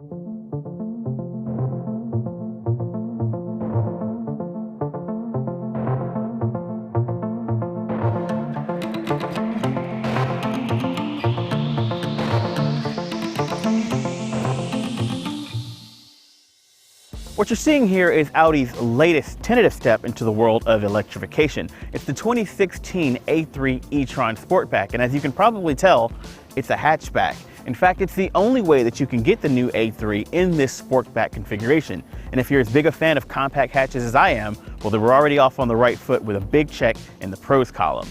What you're seeing here is Audi's latest tentative step into the world of electrification. It's the 2016 A3 e-tron Sportback, and as you can probably tell, it's a hatchback. In fact, it's the only way that you can get the new A3 in this Sportback configuration. And if you're as big a fan of compact hatches as I am, well, then we're already off on the right foot with a big check in the pros column.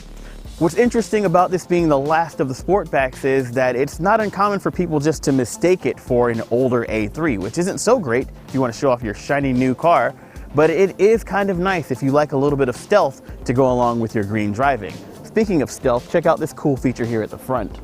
What's interesting about this being the last of the Sportbacks is that it's not uncommon for people just to mistake it for an older A3, which isn't so great if you want to show off your shiny new car, but it is kind of nice if you like a little bit of stealth to go along with your green driving. Speaking of stealth, check out this cool feature here at the front.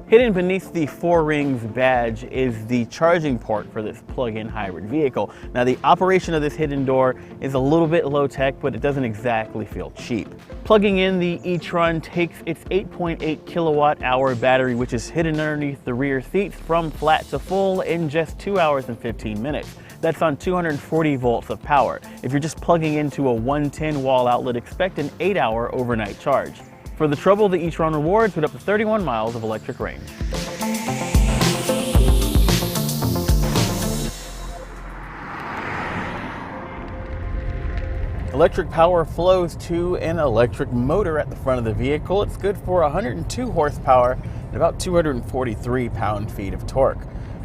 Hidden beneath the 4 rings badge is the charging port for this plug-in hybrid vehicle. Now, the operation of this hidden door is a little bit low-tech, but it doesn't exactly feel cheap. Plugging in the e-tron takes its 8.8 kilowatt-hour battery, which is hidden underneath the rear seats, from flat to full in just 2 hours and 15 minutes. That's on 240 volts of power. If you're just plugging into a 110 wall outlet, expect an 8-hour overnight charge. For the trouble, the e-tron rewards with up to 31 miles of electric range. Electric power flows to an electric motor at the front of the vehicle. It's good for 102 horsepower and about 243 pound-feet of torque.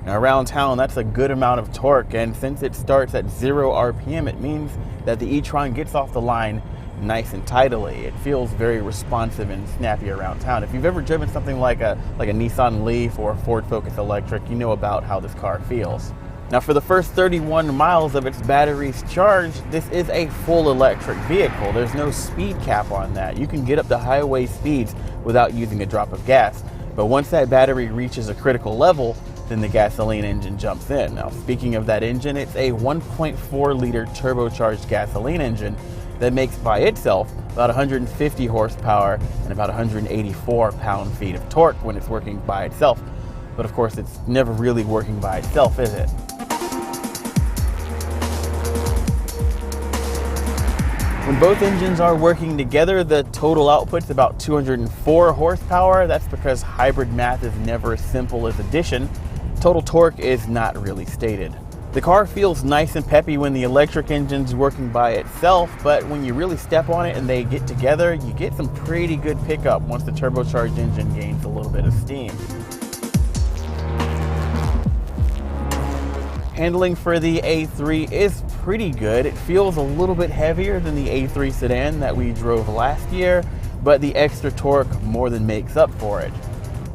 Now, around town, that's a good amount of torque, and since it starts at 0 RPM, it means that the e-tron gets off the line nice and tidily. It feels very responsive and snappy around town. If you've ever driven something like a Nissan Leaf or a Ford Focus Electric, you know about how this car feels. Now, for the first 31 miles of its battery's charge, this is a full electric vehicle. There's no speed cap on that. You can get up to highway speeds without using a drop of gas. But once that battery reaches a critical level, then the gasoline engine jumps in. Now, speaking of that engine, it's a 1.4 liter turbocharged gasoline engine that makes by itself about 150 horsepower and about 184 pound-feet of torque when it's working by itself. But of course, it's never really working by itself, is it? When both engines are working together, the total output's about 204 horsepower. That's because hybrid math is never as simple as addition. Total torque is not really stated. The car feels nice and peppy when the electric engine's working by itself, but when you really step on it and they get together, you get some pretty good pickup once the turbocharged engine gains a little bit of steam. Handling for the A3 is pretty good. It feels a little bit heavier than the A3 sedan that we drove last year, but the extra torque more than makes up for it.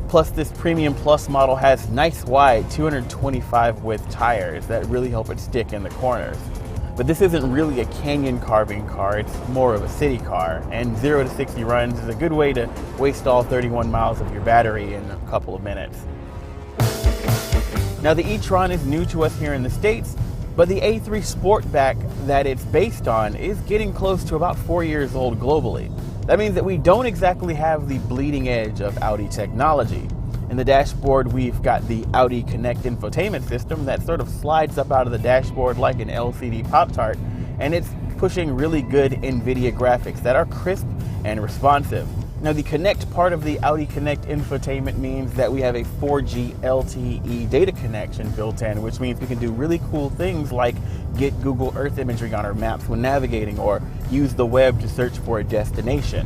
Plus, this Premium Plus model has nice wide 225 width tires that really help it stick in the corners. But this isn't really a canyon carving car, it's more of a city car, and 0 to 60 runs is a good way to waste all 31 miles of your battery in a couple of minutes. Now, the e-tron is new to us here in the States, but the A3 Sportback that it's based on is getting close to about 4 years old globally. That means that we don't exactly have the bleeding edge of Audi technology. In the dashboard, we've got the Audi Connect infotainment system that sort of slides up out of the dashboard like an LCD Pop-Tart, and it's pushing really good NVIDIA graphics that are crisp and responsive. Now, the Connect part of the Audi Connect infotainment means that we have a 4G LTE data connection built in, which means we can do really cool things like get Google Earth imagery on our maps when navigating, or use the web to search for a destination.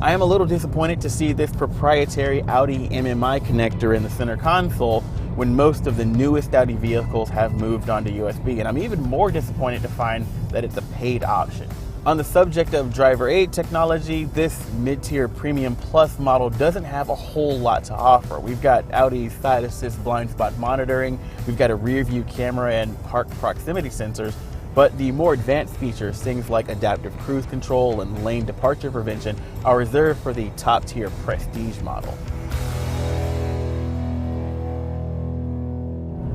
I am a little disappointed to see this proprietary Audi MMI connector in the center console when most of the newest Audi vehicles have moved onto USB, and I'm even more disappointed to find that it's a paid option. On the subject of driver aid technology, this mid-tier Premium Plus model doesn't have a whole lot to offer. We've got Audi's side assist blind spot monitoring, we've got a rear view camera and park proximity sensors, but the more advanced features, things like adaptive cruise control and lane departure prevention, are reserved for the top-tier Prestige model.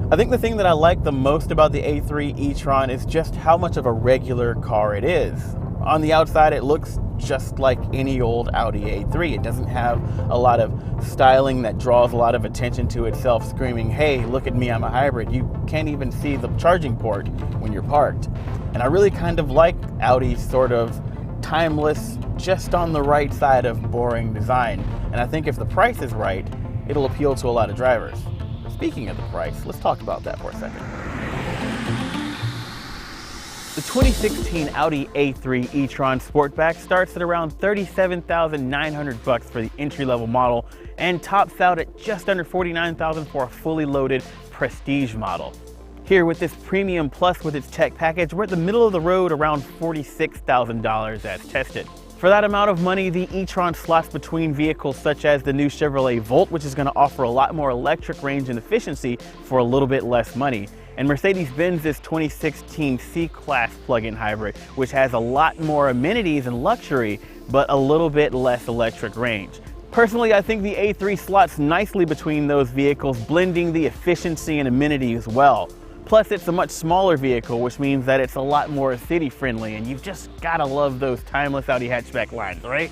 I think the thing that I like the most about the A3 e-tron is just how much of a regular car it is. On the outside, it looks just like any old Audi A3. It doesn't have a lot of styling that draws a lot of attention to itself, screaming, hey, look at me, I'm a hybrid. You can't even see the charging port when you're parked. And I really kind of like Audi's sort of timeless, just on the right side of boring design. And I think if the price is right, it'll appeal to a lot of drivers. Speaking of the price, let's talk about that for a second. The 2016 Audi A3 e-tron Sportback starts at around $37,900 for the entry-level model and tops out at just under $49,000 for a fully loaded Prestige model. Here with this Premium Plus with its tech package, we're at the middle of the road around $46,000 as tested. For that amount of money, the e-tron slots between vehicles such as the new Chevrolet Volt, which is going to offer a lot more electric range and efficiency for a little bit less money, and Mercedes-Benz's 2016 C-Class plug-in hybrid, which has a lot more amenities and luxury, but a little bit less electric range. Personally, I think the A3 slots nicely between those vehicles, blending the efficiency and amenities well. Plus, it's a much smaller vehicle, which means that it's a lot more city-friendly, and you've just gotta love those timeless Audi hatchback lines, right?